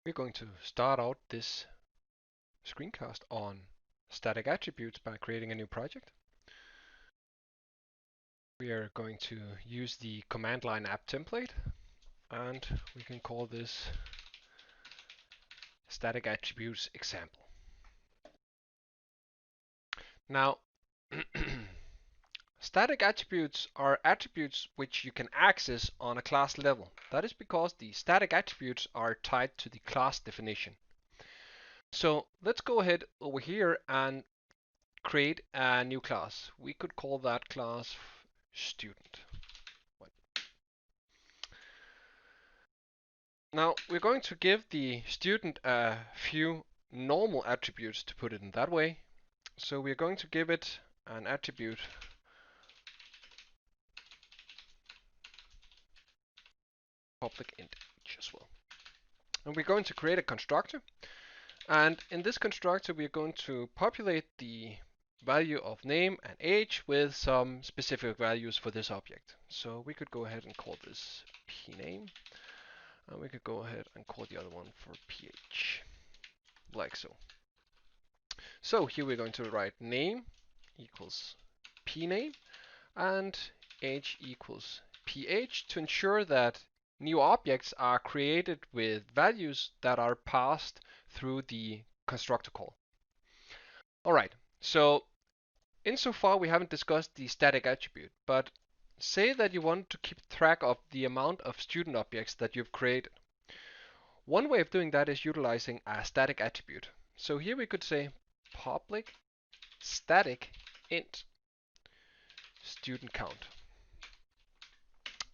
We're going to start out this screencast on static attributes by creating a new project. We are going to use the command line app template, and we can call this static attributes example. Now, static attributes are attributes which you can access on a class level. That is because the static attributes are tied to the class definition. So let's go ahead over here and create a new class. We could call that class student. Now we're going to give the student a few normal attributes, to put it in that way. So we're going to give it an attribute public int age as well. And we're going to create a constructor. And in this constructor, we're going to populate the value of name and age with some specific values for this object. So we could go ahead and call this pname. And we could go ahead and call the other one for ph, like so. So here we're going to write name equals pname and age equals ph to ensure that new objects are created with values that are passed through the constructor call. Alright, so insofar we haven't discussed the static attribute, but say that you want to keep track of the amount of student objects that you've created. One way of doing that is utilizing a static attribute. So here we could say public static int student count.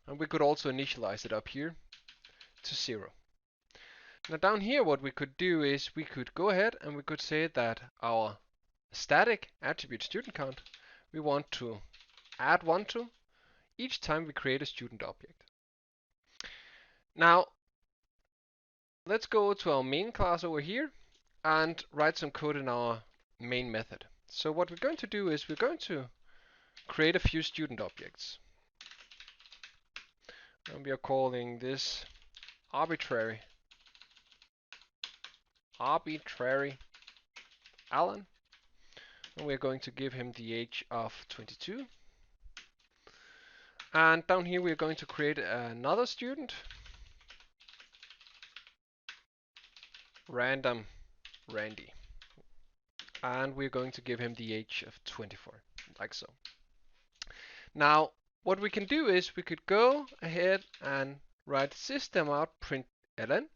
And we could also initialize it up here to 0. Now down here what we could do is we could go ahead and we could say that our static attribute student count we want to add 1 to each time we create a student object. Now let's go to our main class over here and write some code in our main method. So what we're going to do is we're going to create a few student objects. And we are calling this arbitrary Alan. And we're going to give him the age of 22. And down here we're going to create another student, random Randy. And we're going to give him the age of 24, like so. Now, what we can do is we could go ahead and write system out println,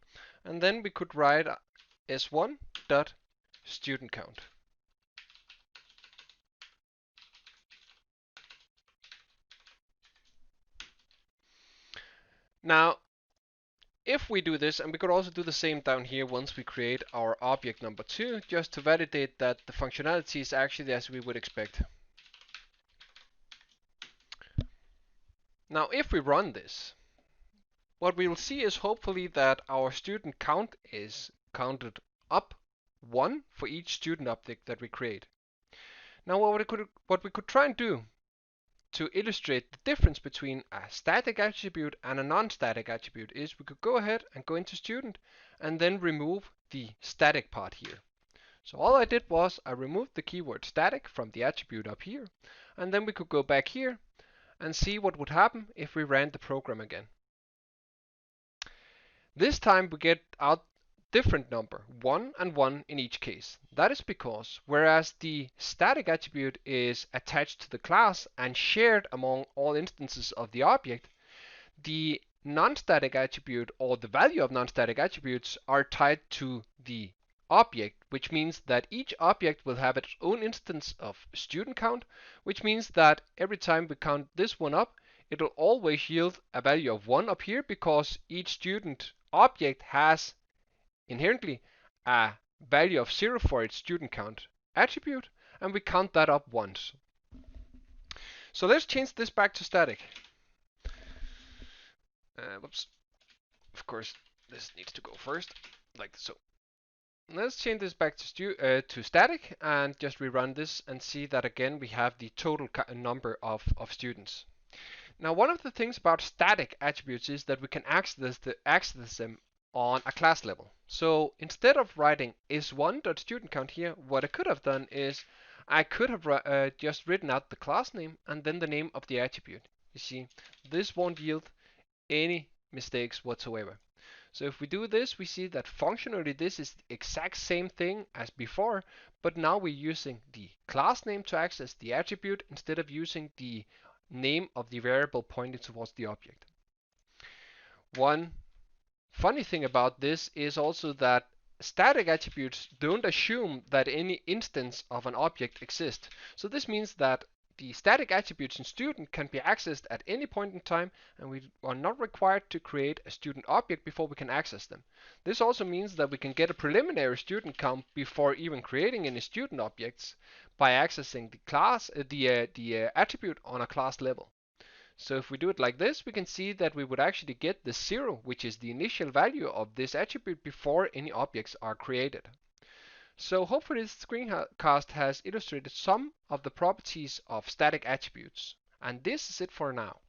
and then we could write s1 dot student count. Now, if we do this, and we could also do the same down here once we create our object number 2, just to validate that the functionality is actually as we would expect. Now, if we run this, what we will see is hopefully that our student count is counted up 1 for each student object that we create. Now, what we could try and do to illustrate the difference between a static attribute and a non-static attribute is we could go ahead and go into student and then remove the static part here. So all I did was I removed the keyword static from the attribute up here, and then we could go back here and see what would happen if we ran the program again. This time we get out different number, 1 and 1 in each case. That is because whereas the static attribute is attached to the class and shared among all instances of the object, the non-static attribute or the value of non-static attributes are tied to the object, which means that each object will have its own instance of student count, which means that every time we count this one up, it will always yield a value of 1 up here because each student object has inherently a value of 0 for its student count attribute, and we count that up once. So let's change this back to static. Whoops. Of course, this needs to go first, like so. Let's change this back to static and just rerun this and see that again we have the total number of students. Now, one of the things about static attributes is that we can access them on a class level. So instead of writing is1.studentCount here, what I could have done is I could have just written out the class name and then the name of the attribute. You see, this won't yield any mistakes whatsoever. So if we do this, we see that functionally this is the exact same thing as before, but now we're using the class name to access the attribute instead of using the name of the variable pointing towards the object. One funny thing about this is also that static attributes don't assume that any instance of an object exists. So this means that the static attributes in student can be accessed at any point in time, and we are not required to create a student object before we can access them. This also means that we can get a preliminary student count before even creating any student objects by accessing the attribute on a class level. So if we do it like this, we can see that we would actually get the 0, which is the initial value of this attribute before any objects are created. So hopefully this screencast has illustrated some of the properties of static attributes. And this is it for now.